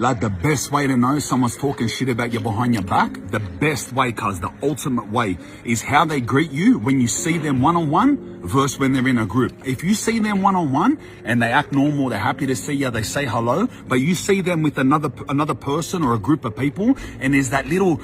Like the best way to know someone's talking shit about you behind your back, the best way, cuz the ultimate way is how they greet you when you see them one-on-one versus when they're in a group. If you see them one-on-one and they act normal, they're happy to see you, they say hello, but you see them with another person or a group of people and there's that little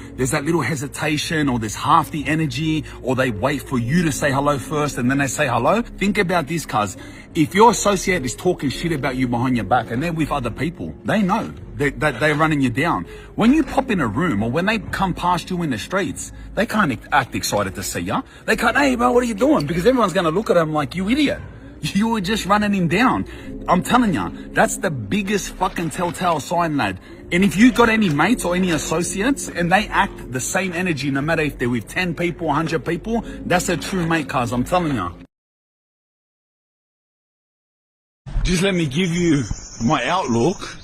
hesitation, or there's half the energy, or they wait for you to say hello first and then they say hello. Think about this, cuz if your associate is talking shit about you behind your back and they're with other people, they know that they're running you down. When you pop in a room or when they come past you in the streets, they can't act excited to see you. They can't, hey bro, what are you doing? Because everyone's going to look at them like, you idiot. You were just running him down. I'm telling you, that's the biggest fucking telltale sign, lad. And if you got any mates or any associates and they act the same energy, no matter if they're with 10 people, 100 people, that's a true mate, cuz I'm telling you. Just let me give you my outlook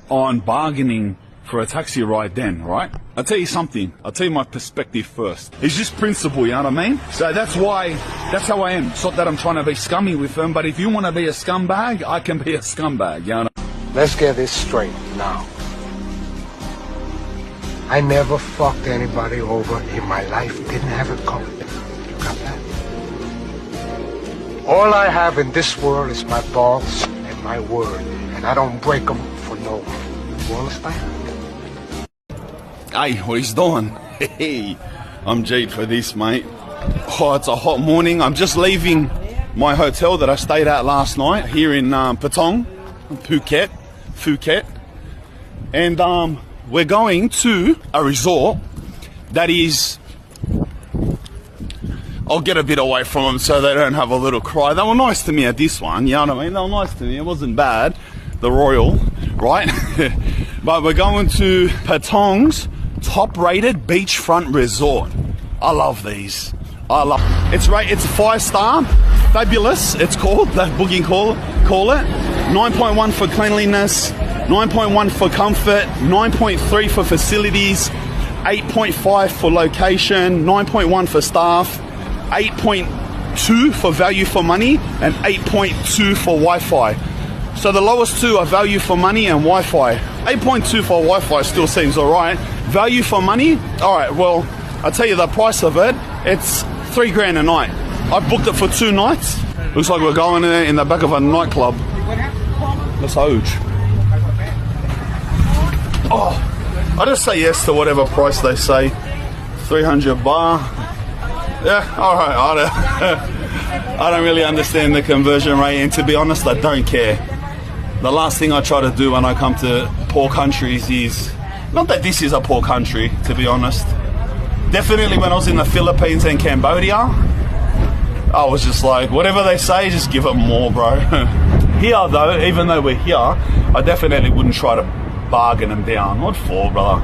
on bargaining for a taxi ride then, right? I'll tell you something. I'll tell you my perspective first. It's just principle, you know what I mean? So that's how I am. It's not that I'm trying to be scummy with them, but if you want to be a scumbag, I can be a scumbag, you know? Let's get this straight now. I never fucked anybody over in my life. Didn't have it coming. You got that? All I have in this world is my balls and my word. And I don't break them for no one. You understand? Hey, what he's doing? Hey, I'm Jade for this, mate. Oh, it's a hot morning. I'm just leaving my hotel that I stayed at last night here in Patong, Phuket. And we're going to a resort that is... I'll get a bit away from them so they don't have a little cry. They were nice to me at this one, you know what I mean? They were nice to me. It wasn't bad. The Royal, right? But we're going to Patong's top-rated beachfront resort. I love these. It's a 5-star, fabulous. It's called that booking call it. 9.1 for cleanliness, 9.1 for comfort, 9.3 for facilities, 8.5 for location, 9.1 for staff, 8.2 for value for money, and 8.2 for Wi-Fi. So the lowest two are value for money and Wi-Fi. 8.2 for Wi-Fi still seems alright. Value for money, alright, well, I'll tell you the price of it. It's $3,000 a night. I booked it for 2 nights. Looks like we're going there in the back of a nightclub. That's huge. Oh, I just say yes to whatever price they say. 300 baht. Yeah, alright, I don't really understand the conversion rate, and to be honest, I don't care. The last thing I try to do when I come to poor countries is, not that this is a poor country, to be honest. Definitely when I was in the Philippines and Cambodia, I was just like, whatever they say, just give them more, bro. Here though, even though we're here, I definitely wouldn't try to bargain them down. What for, brother?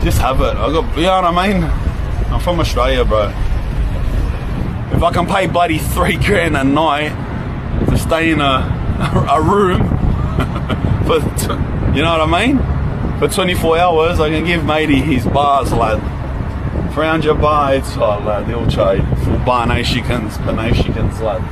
Just have it. You know what I mean? I'm from Australia, bro. If I can pay bloody $3,000 a night to stay in a room for, you know what I mean? For 24 hours, I can give matey his bars, lad. 300 baht, it's hot, lad. They'll trade for banashikans, lad.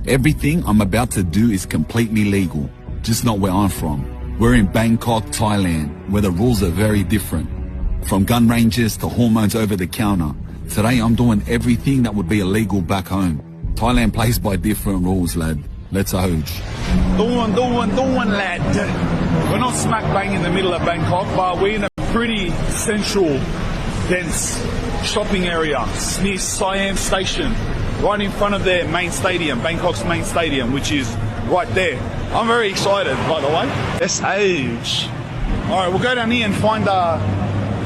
Everything I'm about to do is completely legal, just not where I'm from. We're in Bangkok, Thailand, where the rules are very different. From gun ranges to hormones over the counter. Today I'm doing everything that would be illegal back home. Thailand plays by different rules, lad. Let's hoge. Doing, lad. We're not smack bang in the middle of Bangkok, but we're in a pretty central, dense shopping area near Siam Station. Right in front of their main stadium, Bangkok's main stadium, which is right there. I'm very excited, by the way. That's huge. All right, we'll go down here and find a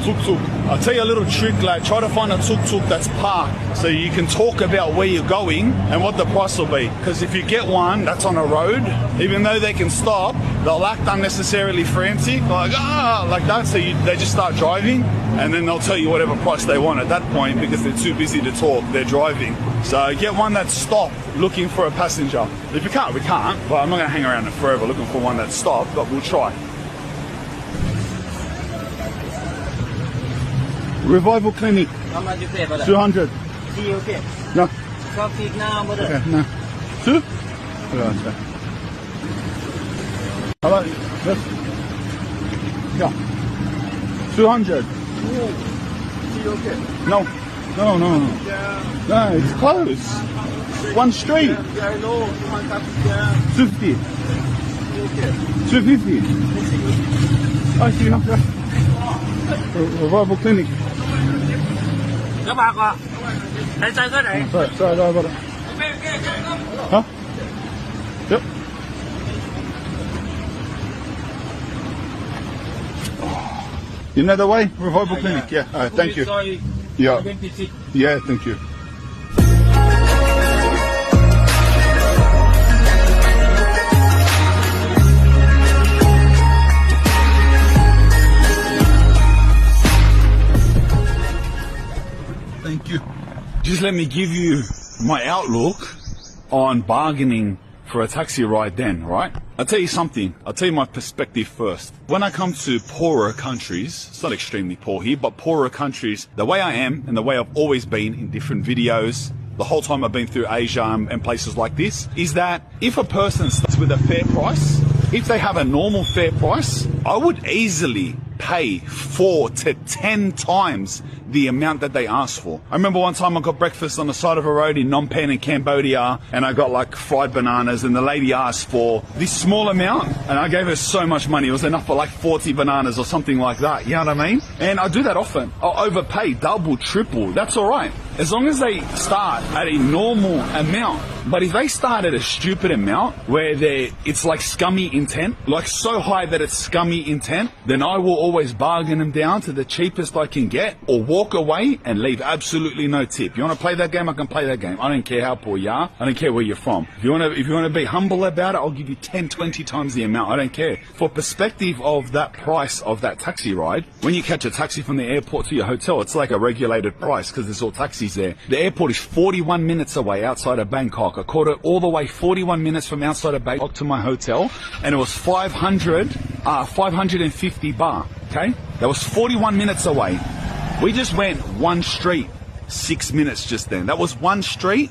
tuk-tuk. I'll tell you a little trick, like try to find a tuk-tuk that's parked so you can talk about where you're going and what the price will be. Because if you get one that's on a road, even though they can stop, they'll act unnecessarily frantic, like that, so they just start driving, and then they'll tell you whatever price they want at that point because they're too busy to talk, they're driving. So get one that's stopped looking for a passenger. If we can't, we can't, but I'm not going to hang around forever looking for one that's stopped, but we'll try. Revival Clinic. How much you pay for that? 200. See you okay? No. Come feed now, brother. Okay, no. 2? Okay. Hello? Yes. Yeah. 200. See you okay? No. No. Yeah. No, it's closed. One street. Yeah, I know. 250. Okay. 250. I see you. Revival Clinic. Các bạn ạ. Thấy sai cái này. Sorry about it. Huh? Yep. You know the way? Revival Clinic, yeah. All right, thank you. Sorry. Yeah. Yeah, thank you. Thank you. Just let me give you my outlook on bargaining for a taxi ride then, right? I'll tell you something. I'll tell you my perspective first. When I come to poorer countries, it's not extremely poor here, but poorer countries, the way I am and the way I've always been in different videos, the whole time I've been through Asia and places like this, is that if a person starts with a fair price, if they have a normal fair price, I would easily pay 4 to 10 times the amount that they asked for. I remember one time I got breakfast on the side of a road in Phnom Penh in Cambodia, and I got like fried bananas, and the lady asked for this small amount, and I gave her so much money. It was enough for like 40 bananas or something like that. You know what I mean? And I do that often. I'll overpay, double, triple. That's all right. As long as they start at a normal amount. But if they start at a stupid amount where it's like scummy intent, like so high that it's scummy intent, then I will always bargain them down to the cheapest I can get, or walk away and leave absolutely no tip. You want to play that game? I can play that game. I don't care how poor you are. I don't care where you're from. If you want to be humble about it, I'll give you 10, 20 times the amount. I don't care. For perspective of that price of that taxi ride, when you catch a taxi from the airport to your hotel, it's like a regulated price because there's all taxis there. The airport is 41 minutes away outside of Bangkok. I caught it all the way 41 minutes from outside of Bangkok to my hotel, and it was 550 baht. Okay? That was 41 minutes away. We just went one street, 6 minutes just then. That was one street,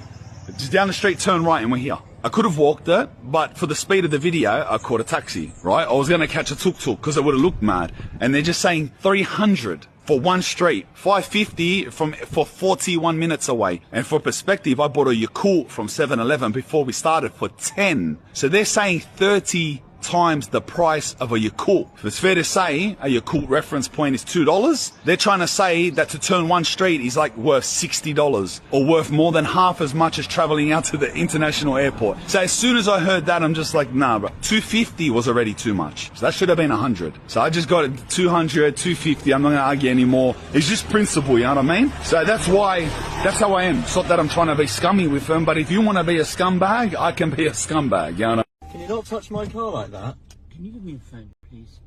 just down the street, turn right, and we're here. I could have walked it, but for the speed of the video, I caught a taxi, right? I was going to catch a tuk-tuk because it would have looked mad. And they're just saying 300 for one street, 550 for 41 minutes away. And for perspective, I bought a Yakult from 7-Eleven before we started for 10. So they're saying 30 times the price of a Yakult. If it's fair to say a Yakult reference point is $2, they're trying to say that to turn one street is like worth $60 or worth more than half as much as traveling out to the international airport. So as soon as I heard that, I'm just like, nah, bro. 250 was already too much. So that should have been 100. So I just got it 200, 250. I'm not going to argue anymore. It's just principle, you know what I mean? So that's how I am. It's not that I'm trying to be scummy with them, but if you want to be a scumbag, I can be a scumbag, you know? Can you not touch my car like that? Can you give me a phone, please?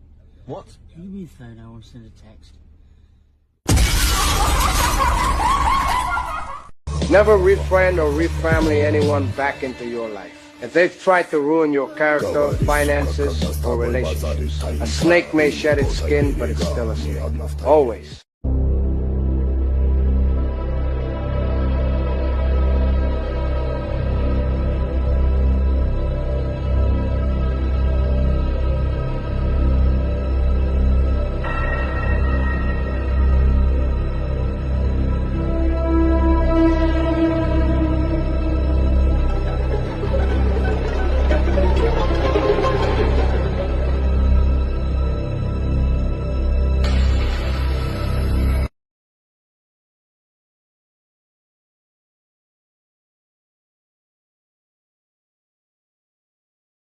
What? Can you give me a phone? I want to send a text. Never refriend or refamily anyone back into your life. If they've tried to ruin your character, finances, or relationships, a snake may shed its skin, but it's still a snake. Always.